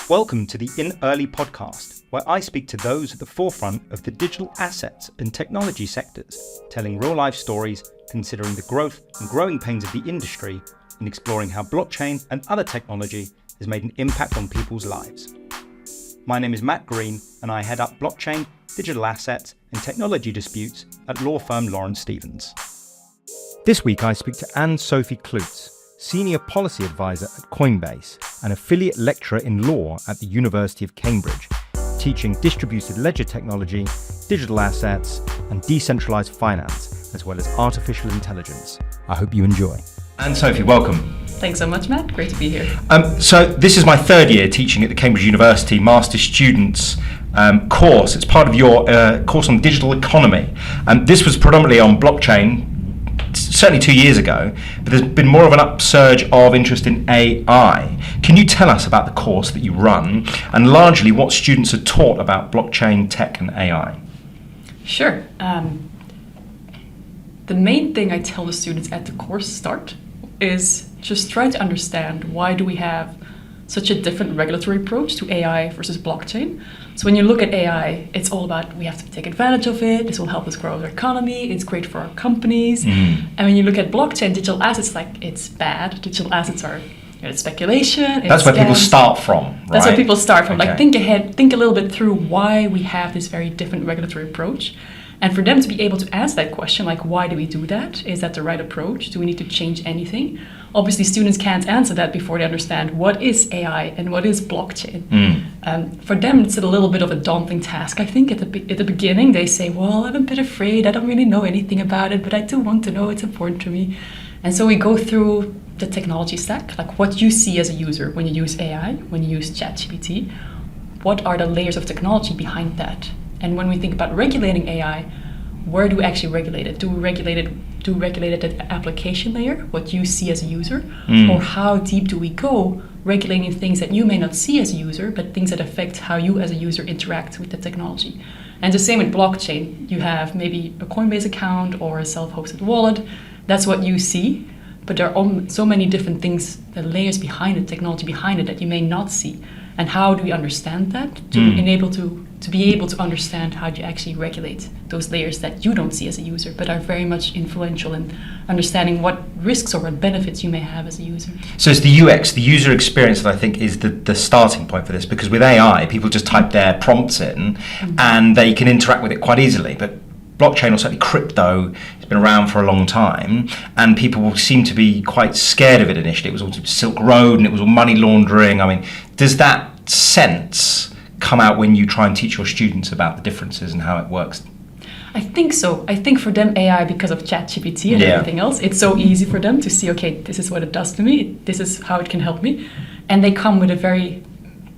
Welcome to the In Early podcast, where I speak to those at the forefront of the digital assets and technology sectors, telling real-life stories, considering the growth and growing pains of the industry, and exploring how blockchain and other technology has made an impact on people's lives. My name is Matt Green, and I head up blockchain, digital assets, and technology disputes at law firm Lawrence Stevens. This week I speak to Sofie Cloots, Senior Policy Advisor at Coinbase and Affiliate Lecturer in Law at the University of Cambridge, teaching distributed ledger technology, digital assets, and decentralized finance, as well as artificial intelligence. I hope you enjoy. Sofie, welcome. Thanks so much, Matt. Great to be here. So this is my third year teaching at the Cambridge University Master Students course. It's part of your course on digital economy. This was predominantly on blockchain, certainly 2 years ago, but there's been more of an upsurge of interest in AI. Can you tell us about the course that you run and largely what students are taught about blockchain, tech and AI? Sure. The main thing I tell the students at the course start is just try to understand why do we have such a different regulatory approach to AI versus blockchain. So when you look at AI, it's all about we have to take advantage of it. This will help us grow our economy. It's great for our companies. And when you look at blockchain, digital assets, like it's bad. Digital assets are it's speculation. That's where people start from, right? That's where people start from. Okay. Like think ahead, think a little bit through why we have this very different regulatory approach. And for them to be able to answer that question, like why do we do that? Is that the right approach? Do we need to change anything? Obviously, students can't answer that before they understand what is AI and what is blockchain. For them, it's a little bit of a daunting task. I think at the beginning, they say, well, I'm a bit afraid. I don't really know anything about it, but I do want to know. It's important to me. And so we go through the technology stack, like what you see as a user when you use AI, when you use ChatGPT. What are the layers of technology behind that? And when we think about regulating AI, where do we actually regulate it? Do we regulate it at the application layer, what you see as a user? Or how deep do we go regulating things that you may not see as a user, but things that affect how you as a user interact with the technology? And the same with blockchain. You have maybe a Coinbase account or a self-hosted wallet. That's what you see. But there are so many different things, the layers behind it, technology behind it that you may not see. And how do we understand that to be able to understand how you actually regulate those layers that you don't see as a user, but are very much influential in understanding what risks or what benefits you may have as a user. So it's the UX, the user experience, that I think is the starting point for this, because with AI, people just type their prompts in and they can interact with it quite easily. But blockchain, or certainly crypto, has been around for a long time, and people seem to be quite scared of it initially. It was all Silk Road and it was all money laundering. I mean, does that sense come out when you try and teach your students about the differences and how it works? I think so. I think for them, AI, because of ChatGPT and everything else, it's so easy for them to see, okay, this is what it does to me, this is how it can help me. And they come with a very,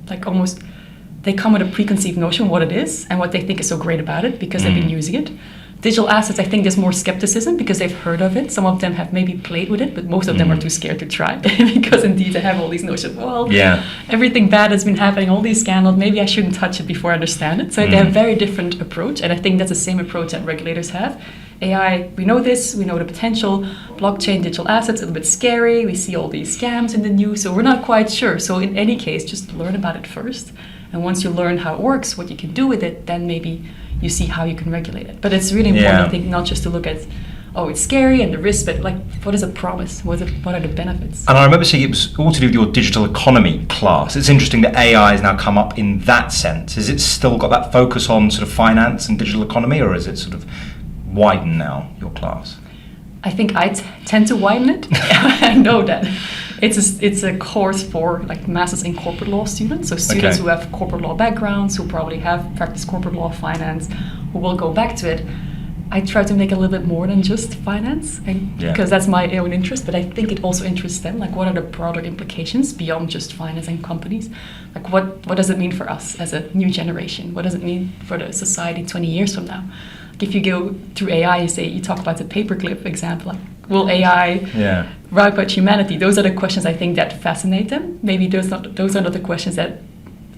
they come with a preconceived notion of what it is and what they think is so great about it because they've been using it. Digital assets, I think there's more skepticism because they've heard of it. Some of them have maybe played with it, but most of them are too scared to try because indeed they have all these notions. Well, everything bad has been happening, all these scandals, maybe I shouldn't touch it before I understand it. So they have a very different approach, and I think that's the same approach that regulators have. AI, we know this, we know the potential. Blockchain, digital assets, a little bit scary. We see all these scams in the news, so we're not quite sure. So in any case, just learn about it first. And once you learn how it works, what you can do with it, then maybe you see how you can regulate it. But it's really important, I think, not just to look at, oh, it's scary and the risk, but like, what does it promise? What are the benefits? And I remember seeing it was all to do with your digital economy class. It's interesting that AI has now come up in that sense. Is it still got that focus on sort of finance and digital economy, or is it sort of widened now, your class? I think I tend to widen it. I know that. It's a course for like masters in corporate law students, so students who have corporate law backgrounds, who probably have practiced corporate law, finance, who will go back to it. I try to make a little bit more than just finance, because that's my own interest, but I think it also interests them. Like, what are the broader implications beyond just finance and companies? Like, what does it mean for us as a new generation? What does it mean for the society 20 years from now? Like, if you go through AI, you talk about the paperclip example, like, will AI wipe out humanity? Those are the questions I think that fascinate them. Maybe those are not the questions that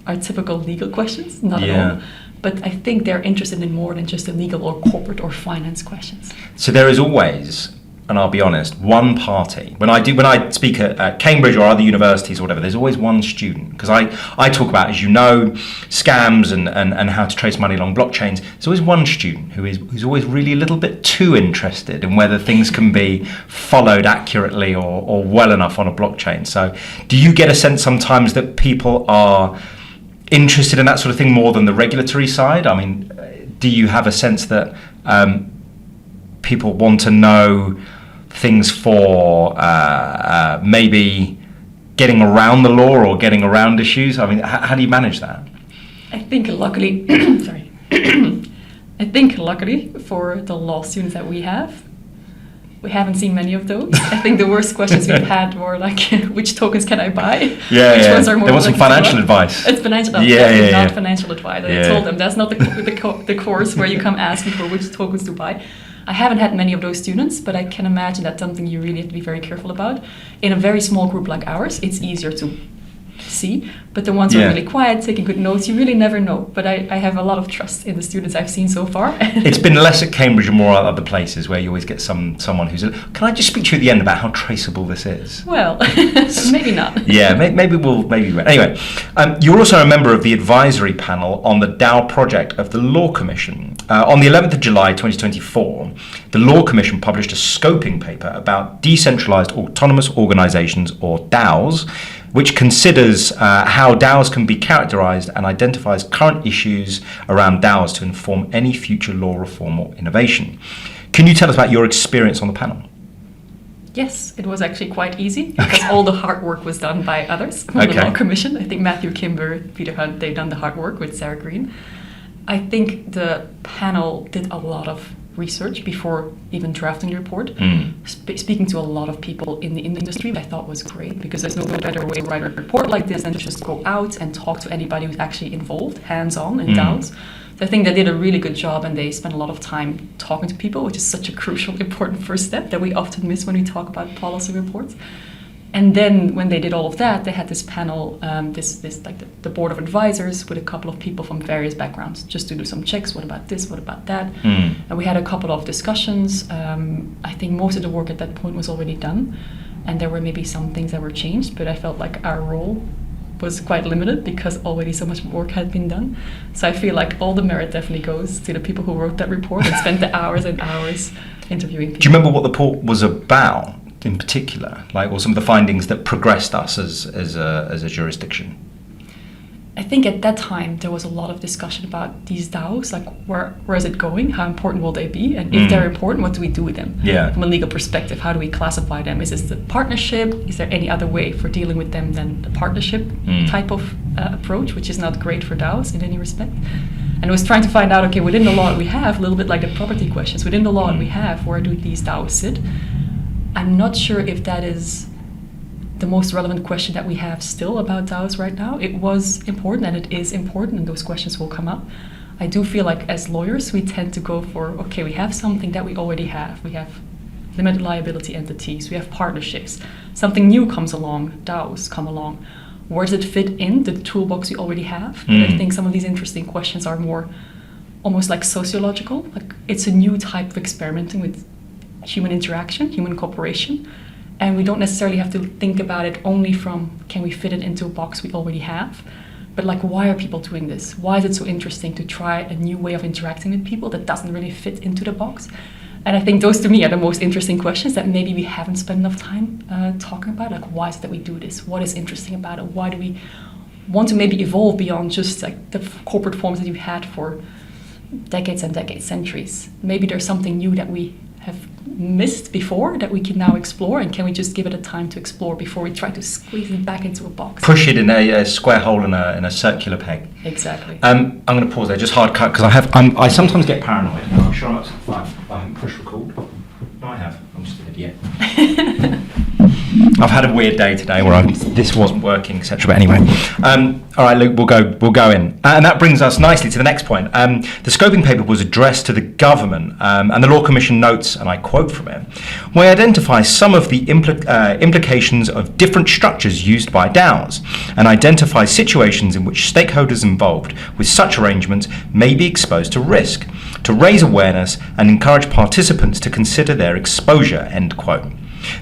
are typical legal questions, not at all. But I think they're interested in more than just the legal or corporate or finance questions. So there is always and I'll be honest, one party. When I speak at Cambridge or other universities or whatever, there's always one student, because I talk about, as you know, scams and how to trace money along blockchains. There's always one student who's always really a little bit too interested in whether things can be followed accurately or well enough on a blockchain. So do you get a sense sometimes that people are interested in that sort of thing more than the regulatory side? I mean, do you have a sense that people want to know things for maybe getting around the law or getting around issues? I mean, how do you manage that? I think luckily, sorry. I think luckily for the law students that we haven't seen many of those. I think the worst questions we've had were like, which tokens can I buy? Yeah, which ones are more they want some financial advice. It's financial advice, not financial advice. I told them that's not the course where you come ask me for which tokens to buy. I haven't had many of those students, but I can imagine that's something you really have to be very careful about. In a very small group like ours, it's easier to see, but the ones who are really quiet, taking good notes, you really never know. But I have a lot of trust in the students I've seen so far. It's been less at Cambridge and more at other places where you always get someone who's... Can I just speak to you at the end about how traceable this is? Well, maybe not. Yeah, maybe. Anyway, you're also a member of the advisory panel on the DAO Project of the Law Commission. On the 11th of July 2024, the Law Commission published a scoping paper about decentralized autonomous organizations, or DAOs, which considers how DAOs can be characterized and identifies current issues around DAOs to inform any future law reform or innovation. Can you tell us about your experience on the panel? Yes, it was actually quite easy because all the hard work was done by others from the Law Commission. I think Matthew Kimber, Peter Hunt, they've done the hard work with Sarah Green. I think the panel did a lot of research before even drafting the report. Speaking to a lot of people in the industry, I thought was great, because there's no better way to write a report like this than to just go out and talk to anybody who's actually involved, hands-on in DAOs. So I think they did a really good job, and they spent a lot of time talking to people, which is such a crucial, important first step that we often miss when we talk about policy reports. And then when they did all of that, they had this panel, this like the board of advisors with a couple of people from various backgrounds, just to do some checks. What about this? What about that? And we had a couple of discussions. I think most of the work at that point was already done, and there were maybe some things that were changed, but I felt like our role was quite limited because already so much work had been done. So I feel like all the merit definitely goes to the people who wrote that report and spent the hours and hours interviewing people. Do you remember what the report was about in particular, like, or some of the findings that progressed us as a jurisdiction? I think at that time there was a lot of discussion about these DAOs, like where is it going, how important will they be, and if they're important, what do we do with them? From a legal perspective, how do we classify them? Is this the partnership? Is there any other way for dealing with them than the partnership type of approach, which is not great for DAOs in any respect? And I was trying to find out, okay, within the law that we have, a little bit like the property questions, within the law that we have, where do these DAOs sit? I'm not sure if that is the most relevant question that we have still about DAOs right now. It was important, and it is important, and those questions will come up. I do feel like as lawyers, we tend to go for, okay, we have something that we already have. We have limited liability entities, we have partnerships. Something new comes along, DAOs come along. Where does it fit in the toolbox we already have? But I think some of these interesting questions are more almost like sociological. Like, it's a new type of experimenting with human interaction, human cooperation. And we don't necessarily have to think about it only from, can we fit it into a box we already have? But like, why are people doing this? Why is it so interesting to try a new way of interacting with people that doesn't really fit into the box? And I think those to me are the most interesting questions that maybe we haven't spent enough time talking about. Like, why is it that we do this? What is interesting about it? Why do we want to maybe evolve beyond just like the corporate forms that you've had for decades and decades, centuries? Maybe there's something new that we have missed before that we can now explore, and can we just give it a time to explore before we try to squeeze it back into a box? Push it in a square hole in a circular peg. Exactly. I'm going to pause there, just hard cut, because I sometimes get paranoid. I'm sure I'm fine. I haven't pushed record. No, I have. I'm just an idiot. I've had a weird day today where this wasn't working, etc. But anyway, all right, Luke, we'll go in, and that brings us nicely to the next point. The scoping paper was addressed to the government, and the Law Commission notes, and I quote from it: "We identify some of the implications of different structures used by DAOs, and identify situations in which stakeholders involved with such arrangements may be exposed to risk. to raise awareness and encourage participants to consider their exposure, end quote.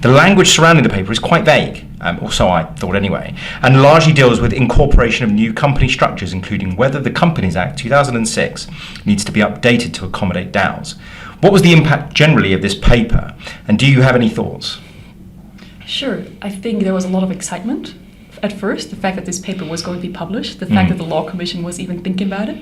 The language surrounding the paper is quite vague, or so I thought anyway, and largely deals with incorporation of new company structures, including whether the Companies Act 2006 needs to be updated to accommodate DAOs. What was the impact generally of this paper, and do you have any thoughts? Sure. I think there was a lot of excitement at first, the fact that this paper was going to be published, the fact that the Law Commission was even thinking about it.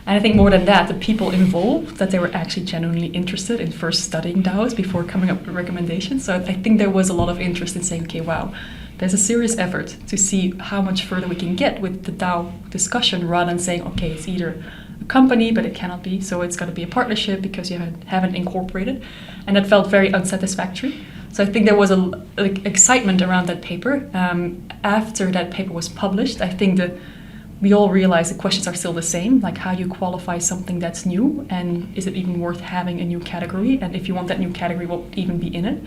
And I think more than that, the people involved, that they were actually genuinely interested in first studying DAOs before coming up with recommendations. So I think there was a lot of interest in saying, okay, wow, there's a serious effort to see how much further we can get with the DAO discussion, rather than saying, okay, it's either a company, but it cannot be, so it's got to be a partnership because you haven't incorporated. And that felt very unsatisfactory. So I think there was a excitement around that paper. After that paper was published, I think we all realize the questions are still the same, like how you qualify something that's new, and is it even worth having a new category? And if you want that new category, what would even be in it?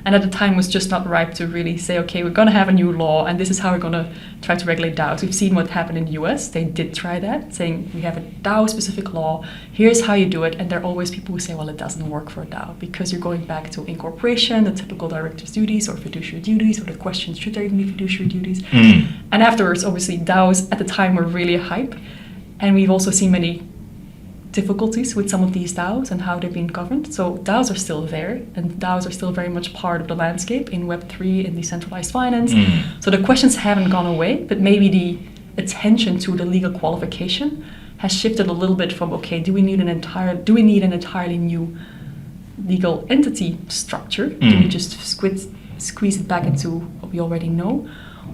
And at the time was just not ripe to really say, okay, we're going to have a new law, and this is how we're going to try to regulate DAOs. We've seen what happened in the US. They did try that, saying we have a DAO-specific law, here's how you do it, and there are always people who say, well, it doesn't work for a DAO, because you're going back to incorporation, the typical director's duties, or fiduciary duties, or the question, should there even be fiduciary duties? And afterwards, obviously, DAOs at the time were really a hype, and we've also seen many difficulties with some of these DAOs and how they've been governed. So DAOs are still there, and DAOs are still very much part of the landscape in Web3, in decentralized finance. So the questions haven't gone away, but maybe the attention to the legal qualification has shifted a little bit from, okay, do we need an entirely new legal entity structure? Do we just squeeze it back into what we already know?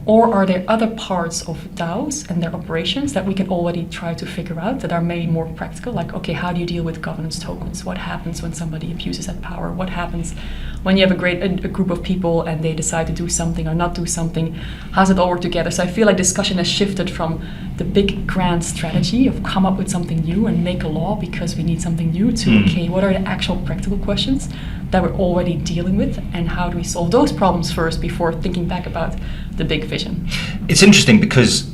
Or are there other parts of DAOs and their operations that we can already try to figure out that are maybe more practical? Like, okay, how do you deal with governance tokens? What happens when somebody abuses that power? What happens when you have a group of people and they decide to do something or not do something? How does it all work together? So I feel like discussion has shifted from the big grand strategy of come up with something new and make a law because we need something new to, okay, what are the actual practical questions that we're already dealing with, and how do we solve those problems first before thinking back about the big vision? It's interesting because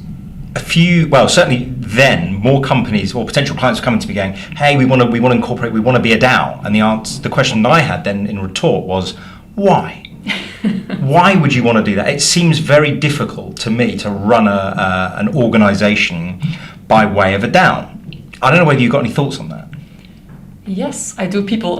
certainly then more companies or potential clients were coming to me going, hey, we want to incorporate, we want to be a DAO. And the question that I had then in retort was, why? Why would you want to do that? It seems very difficult to me to run an organization by way of a DAO. I don't know whether you've got any thoughts on that. Yes, I do. People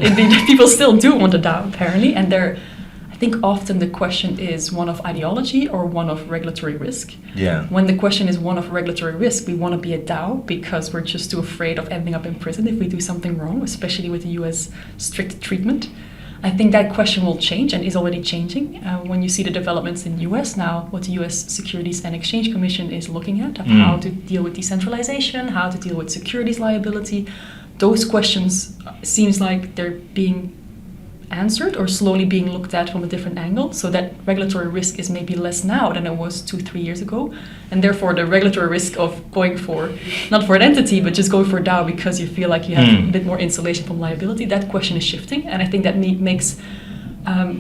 still do want a DAO, apparently, and I think often the question is one of ideology or one of regulatory risk. Yeah. When the question is one of regulatory risk, we want to be a DAO because we're just too afraid of ending up in prison if we do something wrong, especially with the US strict treatment. I think that question will change and is already changing. When you see the developments in the US now, what the US Securities and Exchange Commission is looking at, of how to deal with decentralization, how to deal with securities liability, those questions seems like they're being answered or slowly being looked at from a different angle, so that regulatory risk is maybe less now than it was 2-3 years ago, and therefore the regulatory risk of going for, not for an entity, but just going for a DAO because you feel like you have a bit more insulation from liability, that question is shifting, and I think that makes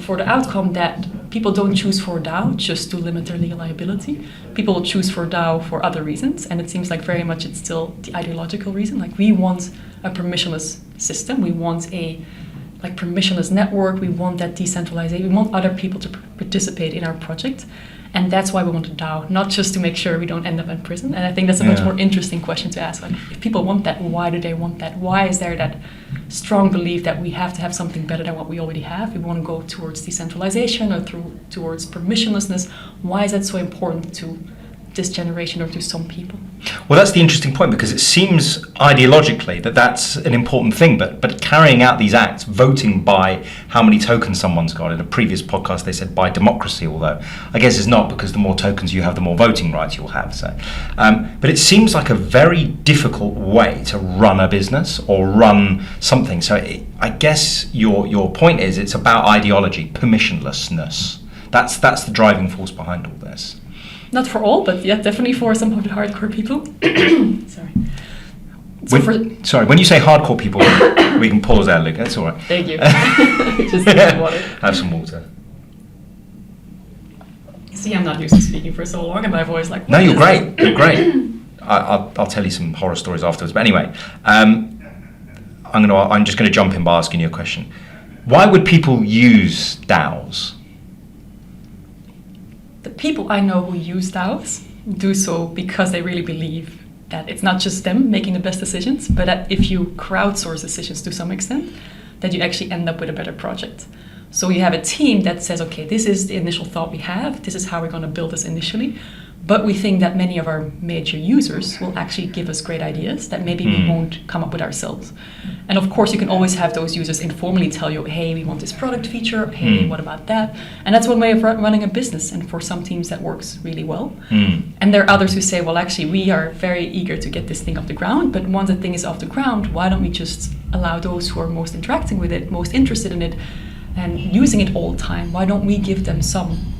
for the outcome that people don't choose for a DAO just to limit their legal liability. People will choose for a DAO for other reasons, and it seems like very much it's still the ideological reason. Like, we want a permissionless system, we want a permissionless network, we want that decentralization, we want other people to participate in our project, and that's why we want a DAO, not just to make sure we don't end up in prison. And I think that's a much more interesting question to ask. Like, if people want that, why do they want that? Why is there that strong belief that we have to have something better than what we already have? We want to go towards decentralization or towards permissionlessness. Why is that so important to this generation or to some people? Well, that's the interesting point, because it seems ideologically that that's an important thing, but carrying out these acts, voting by how many tokens someone's got. In a previous podcast they said by democracy, although I guess it's not, because the more tokens you have, the more voting rights you'll have. So, but it seems like a very difficult way to run a business or run something. So I guess your point is it's about ideology, permissionlessness. That's the driving force behind all this. Not for all, but yeah, definitely for some of the hardcore people. Sorry. When you say hardcore people, we can pause there, Luke. That's all right. Thank you. Just need water. Have some water. See, I'm not used to speaking for so long, and my voice No, you're great. You're great. I'll tell you some horror stories afterwards. But anyway, I'm I'm just going to jump in by asking you a question. Why would people use DAOs? The people I know who use DAOs do so because they really believe that it's not just them making the best decisions, but that if you crowdsource decisions to some extent, that you actually end up with a better project. So you have a team that says, okay, this is the initial thought we have, this is how we're going to build this initially, but we think that many of our major users will actually give us great ideas that maybe we won't come up with ourselves. And of course, you can always have those users informally tell you, hey, we want this product feature, hey, what about that? And that's one way of running a business, and for some teams that works really well. And there are others who say, well, actually, we are very eager to get this thing off the ground, but once the thing is off the ground, why don't we just allow those who are most interacting with it, most interested in it, and using it all the time, why don't we give them some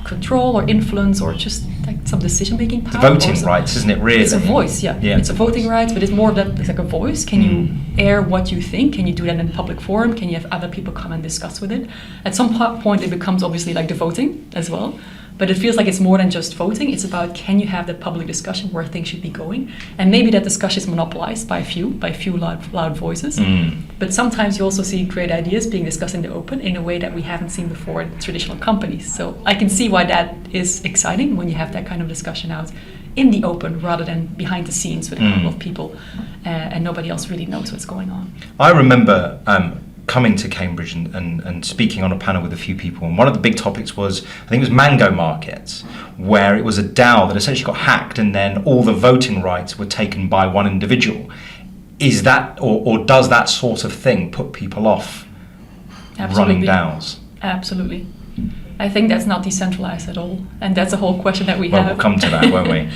control or influence or just like some decision-making power? The voting rights, isn't it, really? It's a voice, yeah. It's a voting rights, but it's more of that, it's like a voice. Can you air what you think? Can you do that in public forum? Can you have other people come and discuss with it? At some point, it becomes obviously like the voting as well. But it feels like it's more than just voting. It's about, can you have the public discussion where things should be going? And maybe that discussion is monopolized by a few loud voices. But sometimes you also see great ideas being discussed in the open in a way that we haven't seen before in traditional companies. So I can see why that is exciting when you have that kind of discussion out in the open rather than behind the scenes with a couple of people and nobody else really knows what's going on. I remember coming to Cambridge and speaking on a panel with a few people, and one of the big topics was, I think it was mango markets, where it was a DAO that essentially got hacked and then all the voting rights were taken by one individual. Is that, or does that sort of thing put people off running DAOs? Absolutely. I think that's not decentralized at all, and that's a whole question that we have. We'll come to that, won't we?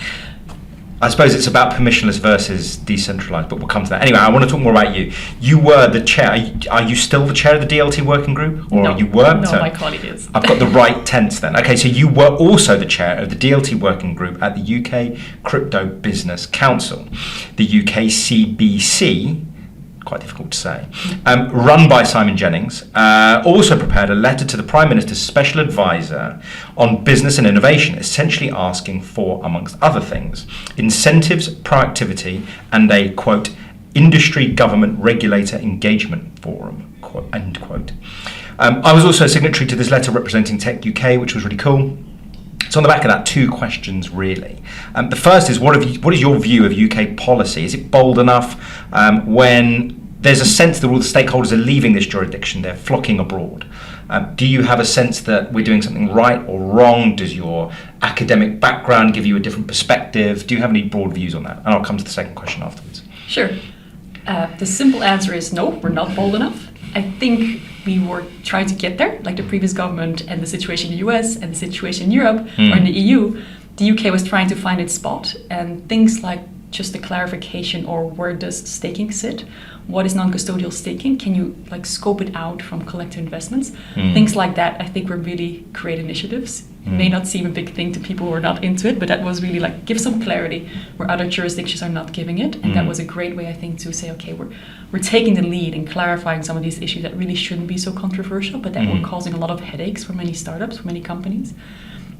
I suppose it's about permissionless versus decentralized, but we'll come to that. Anyway, I want to talk more about you. You were the chair. Are you still the chair of the DLT Working Group? Or no, you were? No, my colleague is. I've got the right tense then. Okay, so you were also the chair of the DLT Working Group at the UK Crypto Business Council, the UK CBC, quite difficult to say, run by Simon Jennings, also prepared a letter to the Prime Minister's Special Advisor on Business and Innovation, essentially asking for, amongst other things, incentives, proactivity, and a, quote, industry government regulator engagement forum, quote, end quote. I was also a signatory to this letter representing Tech UK, which was really cool. So on the back of that, two questions really. The first is, what is your view of UK policy? Is it bold enough when there's a sense that all the stakeholders are leaving this jurisdiction, they're flocking abroad? Do you have a sense that we're doing something right or wrong? Does your academic background give you a different perspective? Do you have any broad views on that? And I'll come to the second question afterwards. Sure. The simple answer is no, we're not bold enough. I think we were trying to get there, like the previous government and the situation in the US and the situation in Europe or in the EU. The UK was trying to find its spot, and things like just the clarification, or where does staking sit? What is non-custodial staking? Can you like scope it out from collective investments? Things like that, I think, were really great initiatives. It may not seem a big thing to people who are not into it, but that was really like, give some clarity where other jurisdictions are not giving it. And that was a great way, I think, to say, okay, we're taking the lead in clarifying some of these issues that really shouldn't be so controversial, but that were causing a lot of headaches for many startups, for many companies.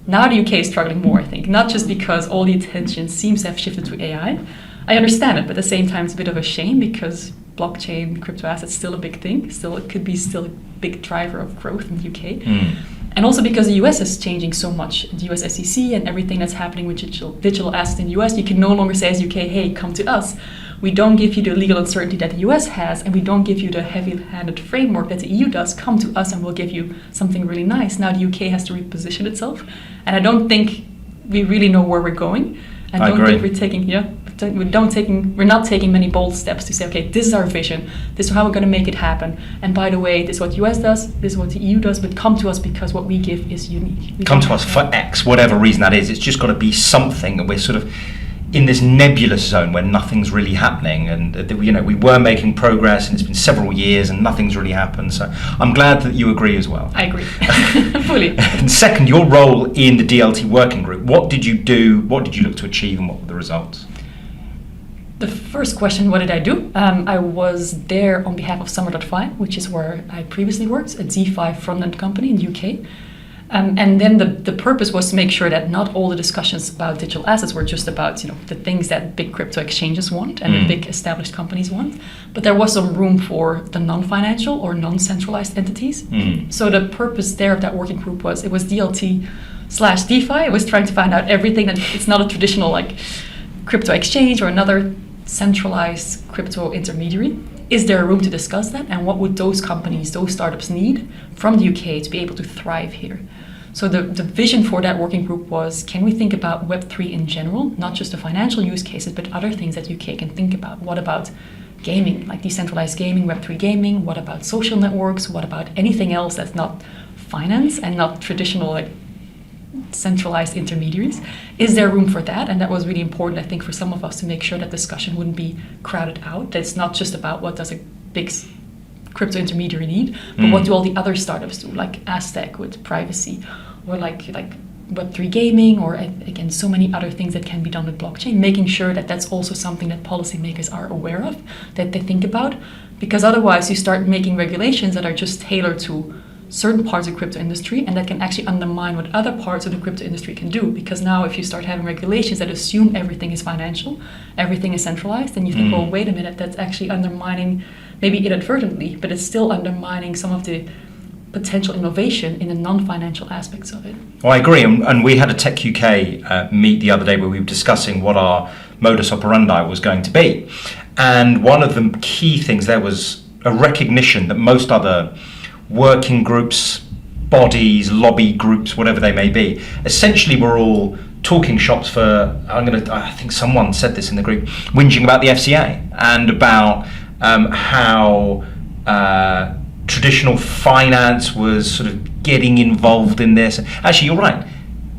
Now the UK is struggling more, I think, not just because all the attention seems to have shifted to AI. I understand it, but at the same time, it's a bit of a shame because blockchain, crypto assets, still a big thing. Still, it could be still a big driver of growth in the UK. And also because the US is changing so much, the US SEC and everything that's happening with digital assets in the US, you can no longer say as UK, hey, come to us. We don't give you the legal uncertainty that the US has, and we don't give you the heavy-handed framework that the EU does. Come to us and we'll give you something really nice. Now the UK has to reposition itself, and I don't think we really know where we're going. I don't think we're not taking many bold steps to say, okay, this is our vision, this is how we're going to make it happen. And by the way, this is what the US does, this is what the EU does, but come to us because what we give is unique. Come to us for X, whatever reason that is. It's just got to be something, and we're sort of in this nebulous zone where nothing's really happening, and we were making progress, and it's been several years and nothing's really happened. So I'm glad that you agree as well. I agree fully. And second, your role in the DLT Working Group. What did you do? What did you look to achieve, and what were the results? The first question, what did I do? I was there on behalf of Summer.fi, which is where I previously worked, a DeFi front-end company in the UK. And then the purpose was to make sure that not all the discussions about digital assets were just about the things that big crypto exchanges want and the big established companies want, but there was some room for the non-financial or non-centralized entities. So the purpose there of that working group was DLT/DeFi. It was trying to find out everything that it's not a traditional like crypto exchange or another centralized crypto intermediary. Is there a room to discuss that? And what would those companies, those startups need from the UK to be able to thrive here? So the vision for that working group was, can we think about Web3 in general, not just the financial use cases, but other things that UK can think about? What about gaming, like decentralized gaming, Web3 gaming? What about social networks? What about anything else that's not finance and not traditional like centralized intermediaries? Is there room for that? And that was really important, I think, for some of us to make sure that discussion wouldn't be crowded out. That it's not just about what does a big crypto intermediary need, but what do all the other startups do, like Aztec with privacy, or like Web3 gaming, or again, so many other things that can be done with blockchain, making sure that that's also something that policymakers are aware of, that they think about, because otherwise you start making regulations that are just tailored to certain parts of the crypto industry, and that can actually undermine what other parts of the crypto industry can do. Because now if you start having regulations that assume everything is financial, everything is centralized, then you think, well, wait a minute, that's actually undermining, maybe inadvertently, but it's still undermining some of the potential innovation in the non-financial aspects of it. Well, I agree, and we had a Tech UK meet the other day where we were discussing what our modus operandi was going to be. And one of the key things there was a recognition that most other working groups, bodies, lobby groups, whatever they may be, essentially we're all talking shops for, I think someone said this in the group, whinging about the FCA and about how traditional finance was sort of getting involved in this. Actually, you're right.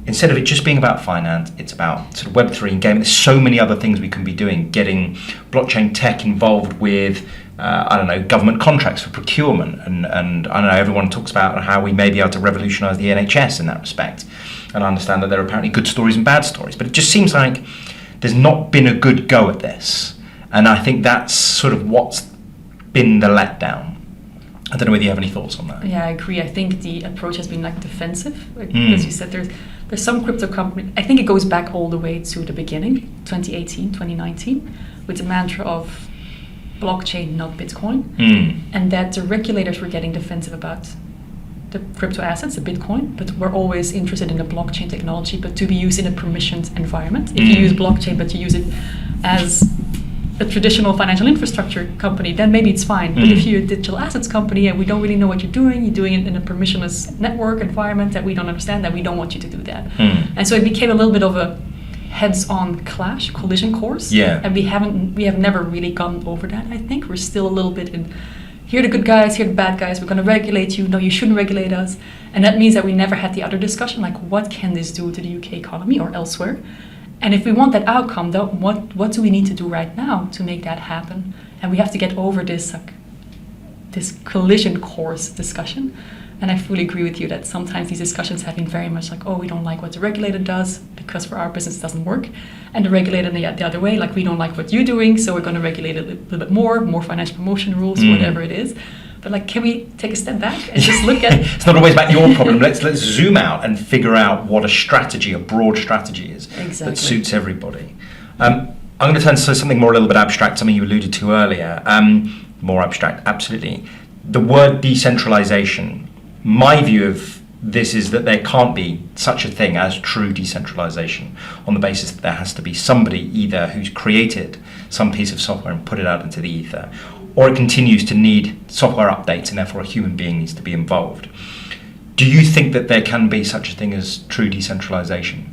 Instead of it just being about finance, it's about sort of Web3 and gaming. There's so many other things we can be doing, getting blockchain tech involved with government contracts for procurement, and I don't know, everyone talks about how we may be able to revolutionise the NHS in that respect. And I understand that there are apparently good stories and bad stories, but it just seems like there's not been a good go at this. And I think that's sort of what's been the letdown. I don't know whether you have any thoughts on that. Yeah, I agree. I think the approach has been like defensive. As you said, there's some crypto company, I think it goes back all the way to the beginning, 2018, 2019, with the mantra of blockchain, not Bitcoin, and that the regulators were getting defensive about the crypto assets, the Bitcoin, but we're always interested in the blockchain technology, but to be used in a permissioned environment. If you use blockchain, but you use it as a traditional financial infrastructure company, then maybe it's fine. But if you're a digital assets company and we don't really know what you're doing it in a permissionless network environment that we don't understand, then we don't want you to do that. And so it became a little bit of a heads-on collision course. Yeah. And we have never really gone over that, I think. We're still a little bit in, here are the good guys, here are the bad guys, we're going to regulate you, no, you shouldn't regulate us. And that means that we never had the other discussion, like what can this do to the UK economy or elsewhere? And if we want that outcome, though, what do we need to do right now to make that happen? And we have to get over this collision course discussion. And I fully agree with you that sometimes these discussions have been very much like, oh, we don't like what the regulator does because for our business it doesn't work. And the regulator the other way, like we don't like what you're doing, so we're going to regulate it a little bit more financial promotion rules, whatever it is. But like, can we take a step back and just look at it's not always about your problem. Let's zoom out and figure out what a broad strategy is that suits everybody. I'm going to turn to something more a little bit abstract, something you alluded to earlier. More abstract, absolutely. The word decentralisation. My view of this is that there can't be such a thing as true decentralisation on the basis that there has to be somebody either who's created some piece of software and put it out into the ether, or it continues to need software updates and therefore a human being needs to be involved. Do you think that there can be such a thing as true decentralisation?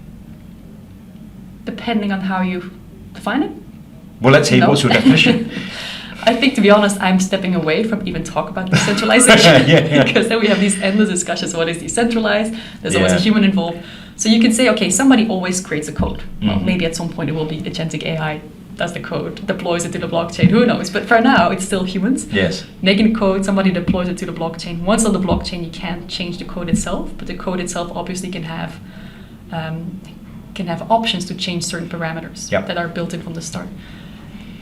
Depending on how you define it? Well, let's hear, what's your definition? I think, to be honest, I'm stepping away from even talk about decentralization because then we have these endless discussions. What is decentralized? There's always a human involved. So you can say, okay, somebody always creates a code. Well, maybe at some point it will be agentic AI does the code, deploys it to the blockchain, who knows? But for now, it's still humans. Yes. Making code, somebody deploys it to the blockchain. Once on the blockchain, you can't change the code itself, but the code itself obviously can have options to change certain parameters that are built in from the start.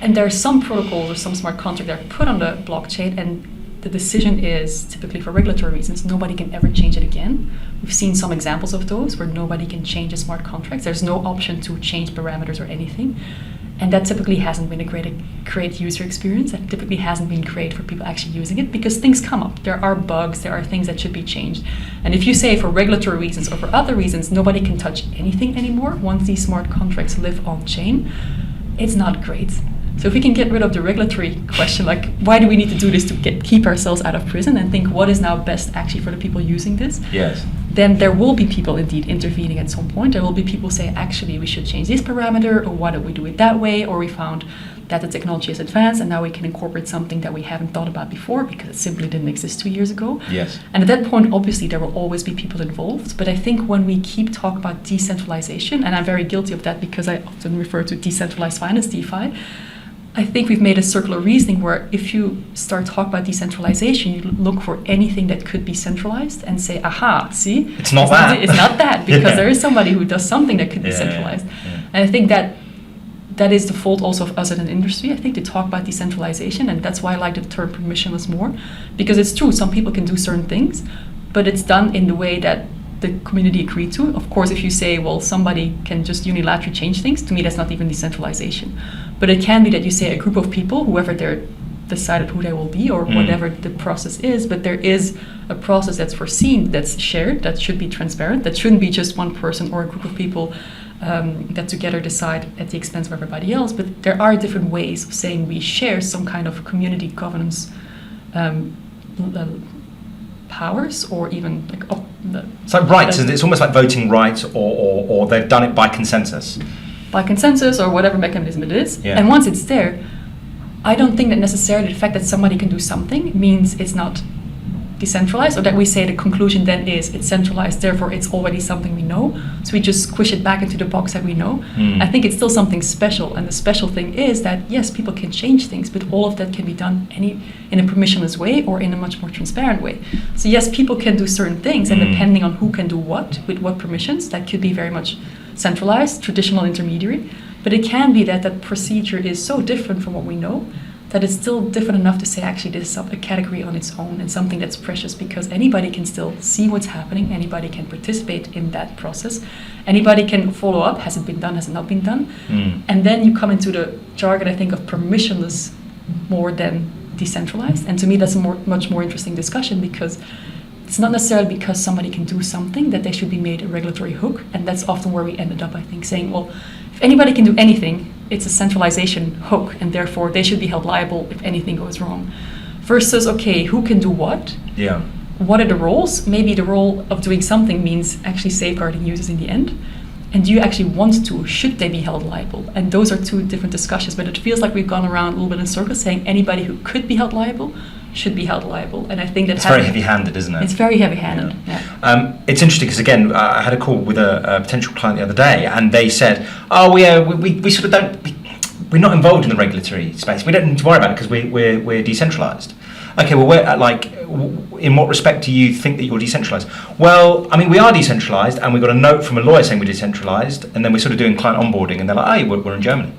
And there are some protocols or some smart contracts that are put on the blockchain, and the decision is typically for regulatory reasons, nobody can ever change it again. We've seen some examples of those where nobody can change a smart contract. There's no option to change parameters or anything. And that typically hasn't been a great user experience. That typically hasn't been great for people actually using it because things come up. There are bugs, there are things that should be changed. And if you say for regulatory reasons or for other reasons, nobody can touch anything anymore once these smart contracts live on chain, it's not great. So if we can get rid of the regulatory question, like why do we need to do this to keep ourselves out of prison and think what is now best actually for the people using this? Yes. Then there will be people indeed intervening at some point. There will be people say, actually, we should change this parameter, or why don't we do it that way? Or we found that the technology is advanced and now we can incorporate something that we haven't thought about before because it simply didn't exist 2 years ago. Yes. And at that point, obviously, there will always be people involved. But I think when we keep talking about decentralization, and I'm very guilty of that because I often refer to decentralized finance, DeFi, I think we've made a circular reasoning where if you start talking about decentralization, you look for anything that could be centralized and say, aha, see? It's not that. It's not that, because Yeah. there is somebody who does something that could be centralized. Yeah. And I think that is the fault also of us as an industry, I think, to talk about decentralization. And that's why I like the term permissionless more, because it's true, some people can do certain things, but it's done in the way that the community agreed to. Of course, if you say, well, somebody can just unilaterally change things, to me, that's not even decentralization. But it can be that you say a group of people, whoever they're decided who they will be or whatever the process is, but there is a process that's foreseen, that's shared, that should be transparent, that shouldn't be just one person or a group of people that together decide at the expense of everybody else. But there are different ways of saying we share some kind of community governance powers, or even like it's like rights, isn't it? It's almost like voting rights, or they've done it by consensus. By consensus or whatever mechanism it is. Yeah. And once it's there, I don't think that necessarily the fact that somebody can do something means it's not decentralized, or that we say the conclusion then is it's centralized, therefore it's already something we know. So we just squish it back into the box that we know. I think it's still something special. And the special thing is that, yes, people can change things, but all of that can be done in a permissionless way or in a much more transparent way. So yes, people can do certain things, and depending on who can do what, with what permissions, that could be very much centralized, traditional intermediary. But it can be that that procedure is so different from what we know that it's still different enough to say, actually, this is a category on its own and something that's precious, because anybody can still see what's happening, anybody can participate in that process, anybody can follow up, has it been done, has it not been done? And then you come into the jargon, I think, of permissionless more than decentralized. And to me, that's a much more interesting discussion, because it's not necessarily because somebody can do something that they should be made a regulatory hook. And that's often where we ended up, I think, saying, well, if anybody can do anything, it's a centralization hook, and therefore they should be held liable if anything goes wrong. Versus, okay, who can do what? Yeah. What are the roles? Maybe the role of doing something means actually safeguarding users in the end. And do you actually want to? Should they be held liable? And those are two different discussions, but it feels like we've gone around a little bit in circles saying anybody who could be held liable should be held liable. And I think that it's very heavy-handed, isn't it? It's very heavy-handed. Yeah. It's interesting because, again, I had a call with a potential client the other day, and they said, "Oh, we sort of don't. We're not involved in the regulatory space. We don't need to worry about it because we're decentralized." Okay, well, in what respect do you think that you're decentralized? Well, I mean, we are decentralized, and we got a note from a lawyer saying we're decentralized, and then we're sort of doing client onboarding, and they're like, "Oh, we're in Germany."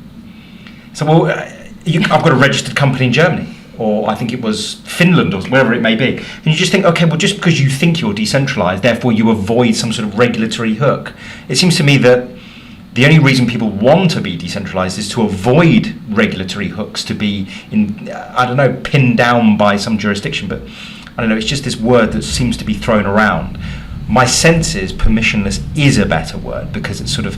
So, well, I've got a registered company in Germany, or I think it was Finland, or wherever it may be. And you just think, okay, well, just because you think you're decentralized, therefore you avoid some sort of regulatory hook. It seems to me that the only reason people want to be decentralized is to avoid regulatory hooks, to be pinned down by some jurisdiction. But I don't know, it's just this word that seems to be thrown around. My sense is permissionless is a better word, because it's sort of,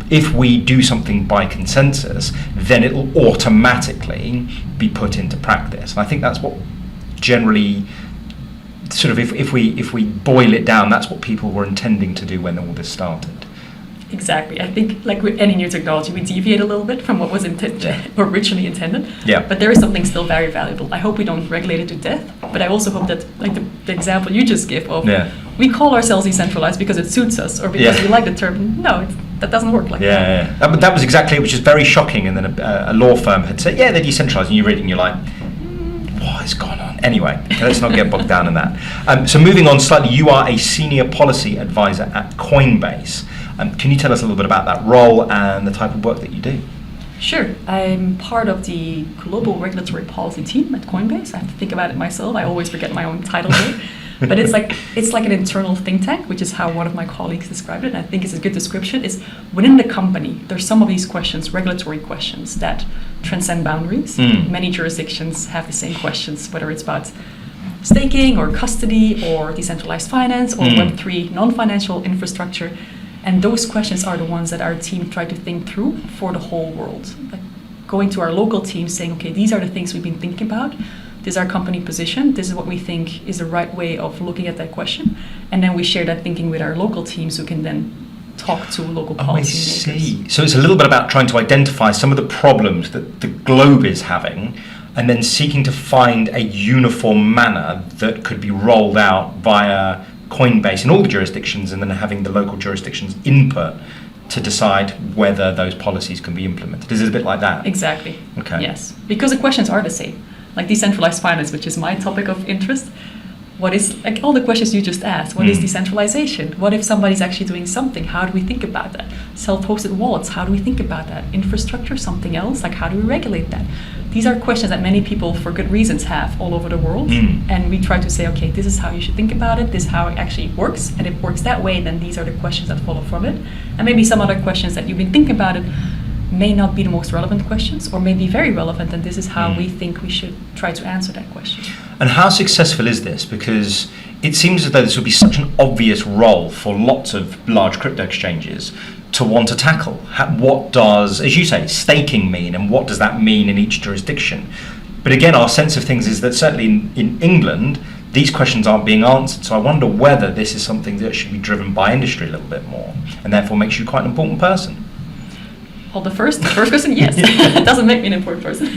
if we do something by consensus, then it'll automatically be put into practice. And I think that's what generally, sort of, if we boil it down, that's what people were intending to do when all this started. Exactly. I think, like with any new technology, we deviate a little bit from what was originally intended. Yeah. But there is something still very valuable. I hope we don't regulate it to death, but I also hope that, like the example you just gave of, we call ourselves decentralized because it suits us, or because we like the term. No, that doesn't work like that. Yeah. That was exactly, which is very shocking. And then a law firm had said, yeah, they're decentralized, and you read it and you're like, what has gone on? Anyway, let's not get bogged down in that. So moving on slightly, you are a senior policy advisor at Coinbase. Can you tell us a little bit about that role and the type of work that you do? Sure. I'm part of the global regulatory policy team at Coinbase. I have to think about it myself. I always forget my own title here. But it's like an internal think tank, which is how one of my colleagues described it. And I think it's a good description. Is within the company, there's some of these questions, regulatory questions, that transcend boundaries. Many jurisdictions have the same questions, whether it's about staking or custody or decentralized finance or Web3 non-financial infrastructure. And those questions are the ones that our team try to think through for the whole world. Like going to our local team saying, okay, these are the things we've been thinking about. This is our company position. This is what we think is the right way of looking at that question. And then we share that thinking with our local teams who can then talk to local policymakers. I see. So it's a little bit about trying to identify some of the problems that the globe is having and then seeking to find a uniform manner that could be rolled out via Coinbase in all the jurisdictions, and then having the local jurisdictions input to decide whether those policies can be implemented. Is it a bit like that? Exactly. Okay. Yes, because the questions are the same. Like decentralized finance, which is my topic of interest. What is, like all the questions you just asked, what is decentralization? What if somebody's actually doing something? How do we think about that? Self-hosted wallets, how do we think about that? Infrastructure, something else, like how do we regulate that? These are questions that many people, for good reasons, have all over the world. And we try to say, okay, this is how you should think about it, this is how it actually works, and if it works that way, then these are the questions that follow from it. And maybe some other questions that you've been thinking about it may not be the most relevant questions, or may be very relevant, and this is how we think we should try to answer that question. And how successful is this? Because it seems as though this would be such an obvious role for lots of large crypto exchanges to want to tackle. What does, as you say, staking mean, and what does that mean in each jurisdiction? But again, our sense of things is that certainly in England, these questions aren't being answered. So I wonder whether this is something that should be driven by industry a little bit more, and therefore makes you quite an important person. Well, the first question, yes. It doesn't make me an important person.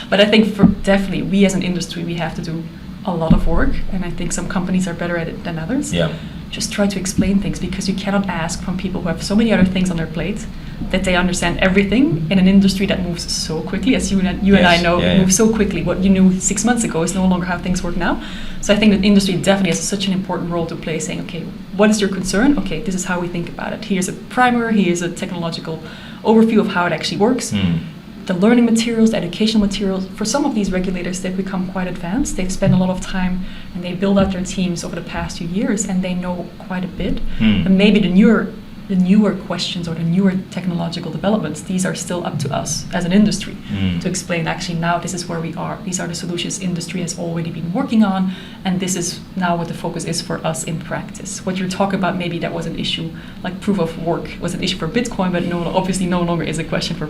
But I think definitely we as an industry, we have to do a lot of work. And I think some companies are better at it than others. Yeah. Just try to explain things, because you cannot ask from people who have so many other things on their plate that they understand everything in an industry that moves so quickly. As you and I know, moves so quickly. What you knew 6 months ago is no longer how things work now. So I think that industry definitely has such an important role to play, saying, okay, what is your concern? Okay, this is how we think about it. Here's a primer, here's a technological overview of how it actually works. The learning materials, the educational materials. For some of these regulators, they've become quite advanced. They've spent a lot of time and they build out their teams over the past few years, and they know quite a bit. And maybe the newer questions or the newer technological developments, these are still up to us as an industry to explain, actually now this is where we are. These are the solutions industry has already been working on, and this is now what the focus is for us in practice. What you're talking about, maybe that was an issue, like proof of work was an issue for Bitcoin, but obviously no longer is a question for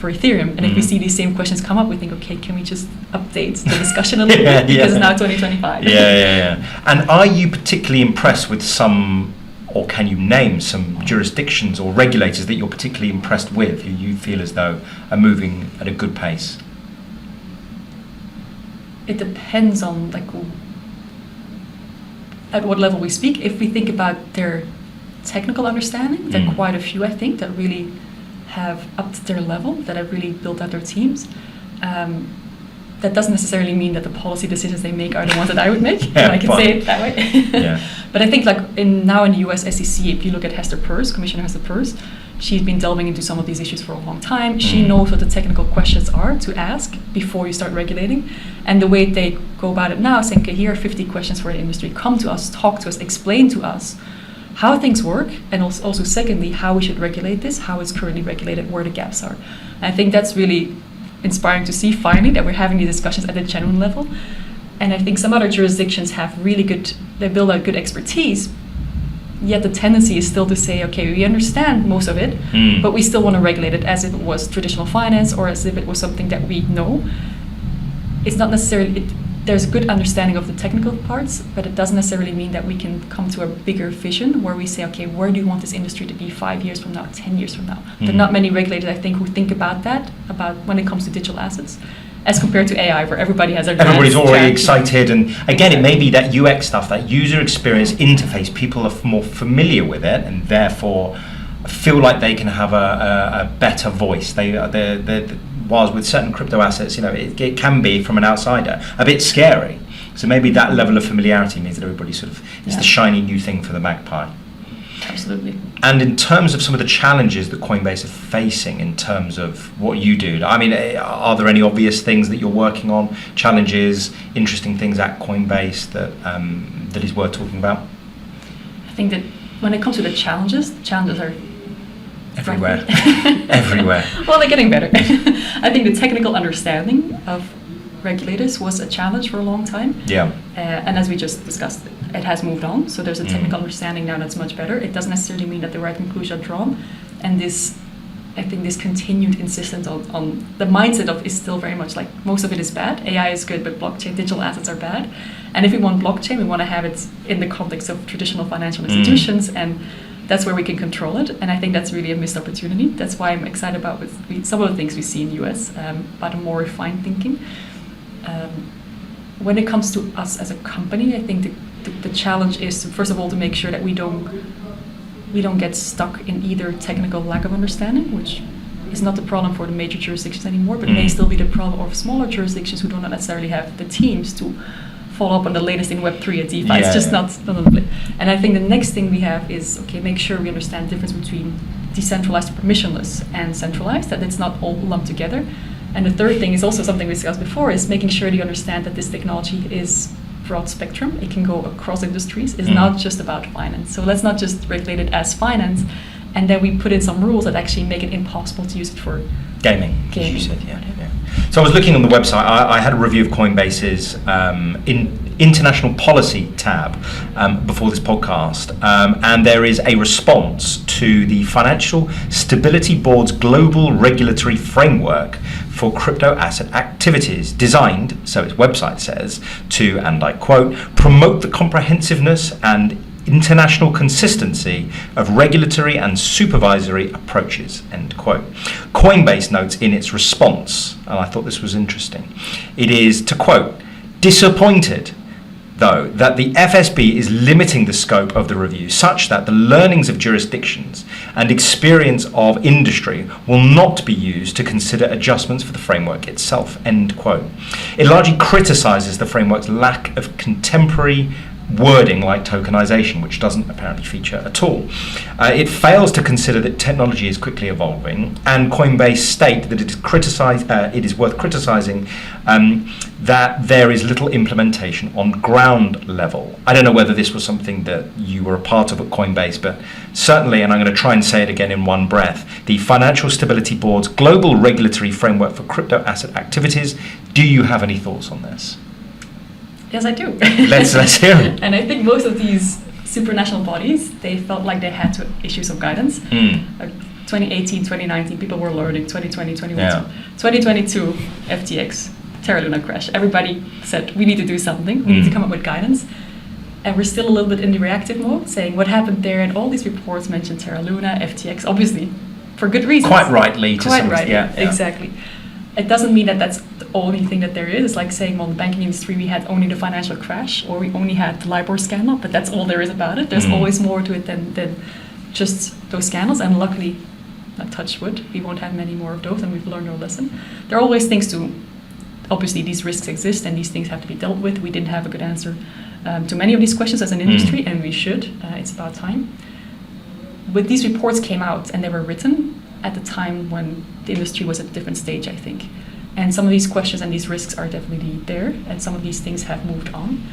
Ethereum. And if we see these same questions come up, we think, okay, can we just update the discussion a little bit, because it's now 2025. And are you particularly impressed with some, or can you name some jurisdictions or regulators that you're particularly impressed with, who you feel as though are moving at a good pace? It depends on at what level we speak. If we think about their technical understanding, there are quite a few, I think, that really have upped their level, that have really built out their teams. That doesn't necessarily mean that the policy decisions they make are the ones that I would make. I can say it that way. But I think now in the US SEC, if you look at Hester Peirce, Commissioner Hester Peirce, she's been delving into some of these issues for a long time. She knows what the technical questions are to ask before you start regulating. And the way they go about it now is saying, okay, here are 50 questions for the industry. Come to us, talk to us, explain to us how things work, and also secondly, how we should regulate this, how it's currently regulated, where the gaps are. And I think that's really inspiring to see finally that we're having these discussions at a genuine level. And I think some other jurisdictions have they build out good expertise, yet the tendency is still to say, okay, we understand most of it, but we still want to regulate it as if it was traditional finance or as if it was something that we know. It's not necessarily, there's a good understanding of the technical parts, but it doesn't necessarily mean that we can come to a bigger vision where we say, okay, where do you want this industry to be 5 years from now, 10 years from now? There are not many regulators, I think, who think about that, about when it comes to digital assets, as compared to AI, where everybody has their everybody's already excited. And again, it may be that UX stuff, that user experience interface, people are more familiar with it and therefore feel like they can have a better voice. Whilst with certain crypto assets, it can be, from an outsider, a bit scary. So maybe that level of familiarity means that everybody sort of is the shiny new thing for the magpie. Absolutely. And in terms of some of the challenges that Coinbase are facing in terms of what you do, I mean, are there any obvious things that you're working on, challenges, interesting things at Coinbase that is worth talking about? I think that when it comes to the challenges are everywhere. Everywhere. Well, they're getting better. I think the technical understanding of regulators was a challenge for a long time. Yeah. And as we just discussed, it has moved on. So there's a technical understanding now that's much better. It doesn't necessarily mean that the right conclusions are drawn. And I think this continued insistence on the mindset of is still very much like most of it is bad. AI is good, but blockchain, digital assets are bad. And if we want blockchain, we want to have it in the context of traditional financial institutions, and that's where we can control it. And I think that's really a missed opportunity. That's why I'm excited about some of the things we see in the US, about a more refined thinking. When it comes to us as a company, I think the challenge is to, first of all, to make sure that we don't get stuck in either technical lack of understanding, which is not the problem for the major jurisdictions anymore, but may still be the problem of smaller jurisdictions who don't necessarily have the teams to follow up on the latest in Web3 and DeFi. It's just not on the play. And I think the next thing we have is, okay, make sure we understand the difference between decentralized, permissionless, and centralized, that it's not all lumped together. And the third thing is also something we discussed before, is making sure that you understand that this technology is broad spectrum. It can go across industries. It's not just about finance. So let's not just regulate it as finance, and then we put in some rules that actually make it impossible to use it for gaming. As you said, yeah. So I was looking on the website. I had a review of Coinbase's international policy tab before this podcast, and there is a response to the Financial Stability Board's global regulatory framework for crypto asset activities, designed, so its website says, to, and I quote, promote the comprehensiveness and international consistency of regulatory and supervisory approaches, end quote. Coinbase notes in its response, and I thought this was interesting, it is, to quote, disappointed, though, that the FSB is limiting the scope of the review such that the learnings of jurisdictions and experience of industry will not be used to consider adjustments for the framework itself, end quote. It largely criticizes the framework's lack of contemporary wording like tokenization, which doesn't apparently feature at all. It fails to consider that technology is quickly evolving, and Coinbase state that it is worth criticizing that there is little implementation on ground level. I don't know whether this was something that you were a part of at Coinbase, but certainly, and I'm going to try and say it again in one breath, the Financial Stability Board's global regulatory framework for crypto asset activities. Do you have any thoughts on this? Yes, I do. Let's hear it. And I think most of these supranational bodies, they felt like they had to issue some guidance. 2018, 2019, people were learning. 2020, 2021, 2022, FTX, Terra Luna crash. Everybody said, we need to do something. We need to come up with guidance. And we're still a little bit in the reactive mode, saying what happened there. And all these reports mentioned Terra Luna, FTX, obviously, for good reasons. Quite rightly. Yeah, exactly. It doesn't mean that that's the only thing that there is. It's like saying, well, in the banking industry, we had only the financial crash, or we only had the LIBOR scandal, but that's all there is about it. There's always more to it than just those scandals. And luckily, touch wood, we won't have many more of those, and we've learned our lesson. There are always things obviously these risks exist, and these things have to be dealt with. We didn't have a good answer to many of these questions as an industry, and we should. It's about time. But these reports came out, and they were written at the time when the industry was at a different stage, I think. And some of these questions and these risks are definitely there, and some of these things have moved on.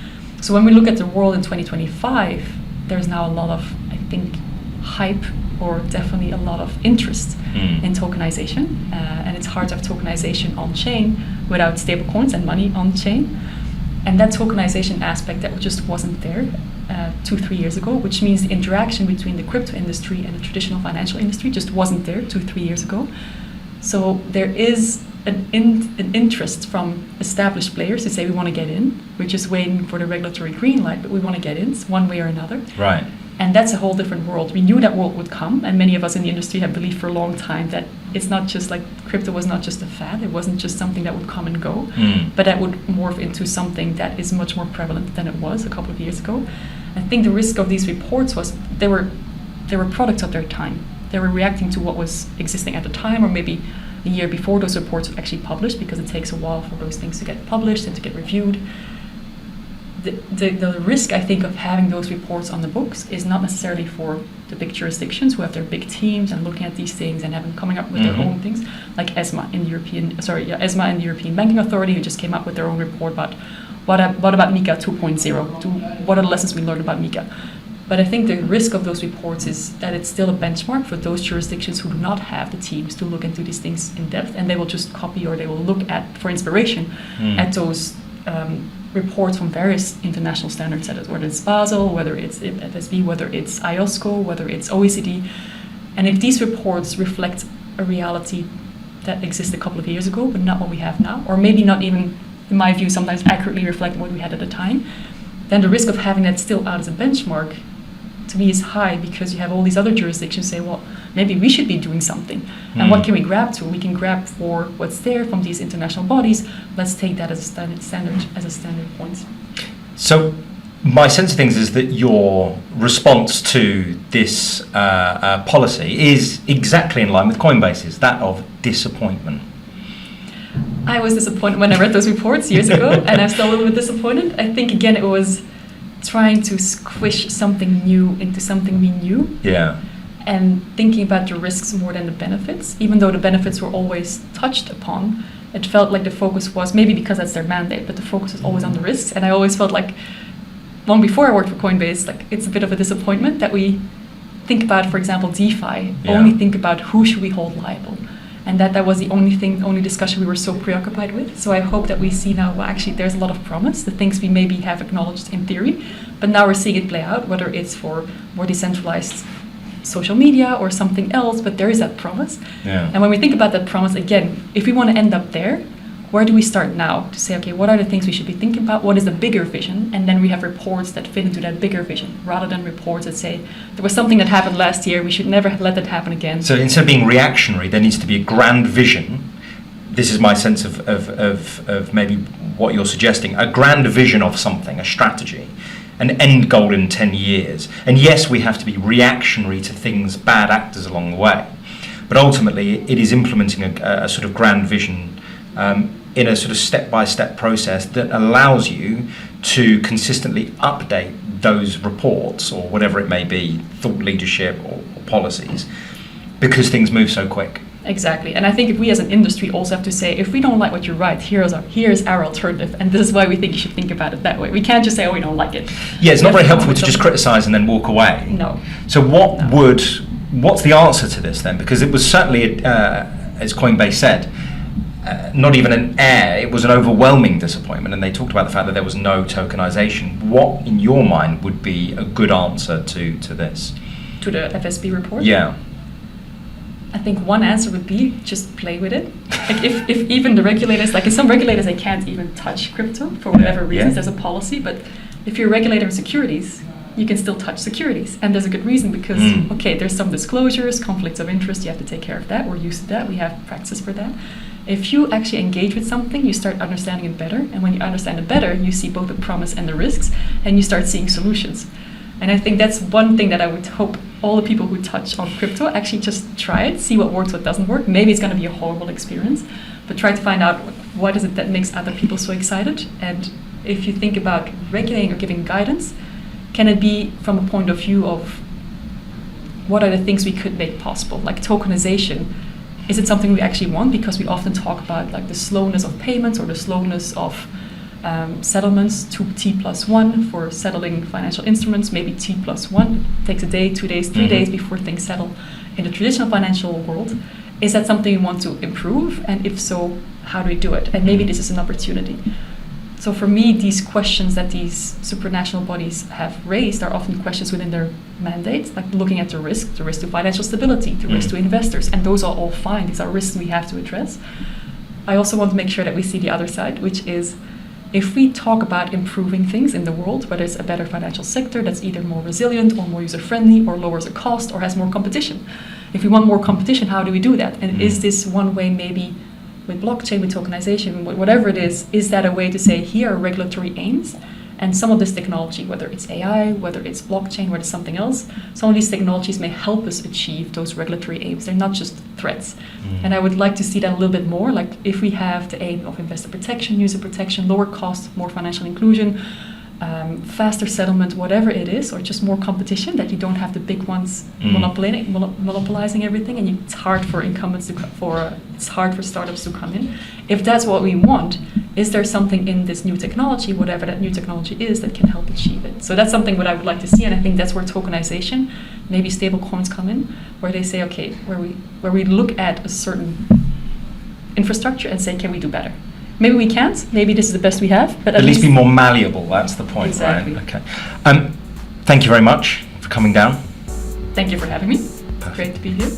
So when we look at the world in 2025, there's now a lot of, I think, hype, or definitely a lot of interest in tokenization. And it's hard to have tokenization on chain without stablecoins and money on chain. And that tokenization aspect that just wasn't there 2-3 years ago, which means the interaction between the crypto industry and the traditional financial industry just wasn't there 2-3 years ago. So there is an interest from established players to say we want to get in. We're just waiting for the regulatory green light, but we want to get in one way or another. Right. And that's a whole different world. We knew that world would come, and many of us in the industry have believed for a long time that it's not just like crypto was not just a fad. It wasn't just something that would come and go, but that would morph into something that is much more prevalent than it was a couple of years ago. I think the risk of these reports was they were products of their time. They were reacting to what was existing at the time, or maybe the year before those reports were actually published, because it takes a while for those things to get published and to get reviewed. the risk, I think, of having those reports on the books is not necessarily for the big jurisdictions who have their big teams and looking at these things and coming up with their own things, like ESMA in the ESMA and the European Banking Authority, who just came up with their own report about what about MiCA 2.0, what are the lessons we learned about MiCA. But I think the risk of those reports is that it's still a benchmark for those jurisdictions who do not have the teams to look into these things in depth, and they will just copy or they will look at, for inspiration, at those reports from various international standards, whether it's Basel, whether it's FSB, whether it's IOSCO, whether it's OECD. And if these reports reflect a reality that existed a couple of years ago, but not what we have now, or maybe not even, in my view, sometimes accurately reflect what we had at the time, then the risk of having that still out as a benchmark to me is high, because you have all these other jurisdictions say, well, maybe we should be doing something. And what can we grab to? We can grab for what's there from these international bodies. Let's take that as a standard point. So my sense of things is that your response to this policy is exactly in line with Coinbase's, that of disappointment. I was disappointed when I read those reports years ago, and I'm still a little bit disappointed. I think, again, it was trying to squish something new into something we knew. Yeah. And thinking about the risks more than the benefits. Even though the benefits were always touched upon, it felt like the focus was, maybe because that's their mandate, but the focus was always on the risks. And I always felt like, long before I worked for Coinbase, like it's a bit of a disappointment that we think about, for example, DeFi, only think about who should we hold liable. And that was the only discussion we were so preoccupied with. So I hope that we see now, well, actually, there's a lot of promise, the things we maybe have acknowledged in theory, but now we're seeing it play out, whether it's for more decentralized social media or something else, but there is that promise. Yeah. And when we think about that promise, again, if we want to end up there, where do we start now to say, okay, what are the things we should be thinking about? What is the bigger vision? And then we have reports that fit into that bigger vision, rather than reports that say, there was something that happened last year, we should never let that happen again. So instead of being reactionary, there needs to be a grand vision. This is my sense of maybe what you're suggesting, a grand vision of something, a strategy, an end goal in 10 years. And yes, we have to be reactionary to things, bad actors along the way. But ultimately, it is implementing a sort of grand vision in a sort of step-by-step process that allows you to consistently update those reports, or whatever it may be, thought leadership or policies, because things move so quick. Exactly. And I think if we as an industry also have to say, if we don't like what you write, here's our alternative, and this is why we think you should think about it that way. We can't just say, oh, we don't like it. Yeah, it's not very helpful to just criticize and then walk away. No. So what's the answer to this then? Because it was certainly, as Coinbase said, not even an air, it was an overwhelming disappointment, and they talked about the fact that there was no tokenization. What, in your mind, would be a good answer to this? To the FSB report? Yeah. I think one answer would be just play with it. Like if even the regulators, like in some regulators, they can't even touch crypto for whatever reasons, there's a policy, but if you're a regulator of securities, you can still touch securities. And there's a good reason, because, okay, there's some disclosures, conflicts of interest, you have to take care of that, we're used to that, we have practices for that. If you actually engage with something, you start understanding it better. And when you understand it better, you see both the promise and the risks, and you start seeing solutions. And I think that's one thing that I would hope all the people who touch on crypto actually just try it, see what works, what doesn't work. Maybe it's going to be a horrible experience, but try to find out what is it that makes other people so excited. And if you think about regulating or giving guidance, can it be from a point of view of what are the things we could make possible, like tokenization? Is it something we actually want? Because we often talk about like the slowness of payments or the slowness of settlements to T+1 for settling financial instruments, maybe T+1 takes a day, 2 days, 3 days before things settle in the traditional financial world. Is that something we want to improve? And if so, how do we do it? And maybe this is an opportunity. So for me, these questions that these supranational bodies have raised are often questions within their mandates, like looking at the risk to financial stability, the risk to investors, and those are all fine. These are risks we have to address. I also want to make sure that we see the other side, which is if we talk about improving things in the world, whether it's a better financial sector that's either more resilient or more user-friendly or lowers the cost or has more competition. If we want more competition, how do we do that? And is this one way, maybe with blockchain, with tokenization, whatever it is that a way to say, here are regulatory aims, and some of this technology, whether it's AI, whether it's blockchain, whether it's something else, some of these technologies may help us achieve those regulatory aims. They're not just threats. And I would like to see that a little bit more, like if we have the aim of investor protection, user protection, lower cost, more financial inclusion, faster settlement, whatever it is, or just more competition, that you don't have the big ones monopolizing everything, and it's hard for incumbents it's hard for startups to come in. If that's what we want, is there something in this new technology, whatever that new technology is, that can help achieve it? So that's something what I would like to see, and I think that's where tokenization, maybe stable coins come in, where they say, okay, where we look at a certain infrastructure and say, can we do better? Maybe we can't. Maybe this is the best we have. But at least be more malleable. That's the point, exactly. Right? Okay. Thank you very much for coming down. Thank you for having me. Perfect. Great to be here.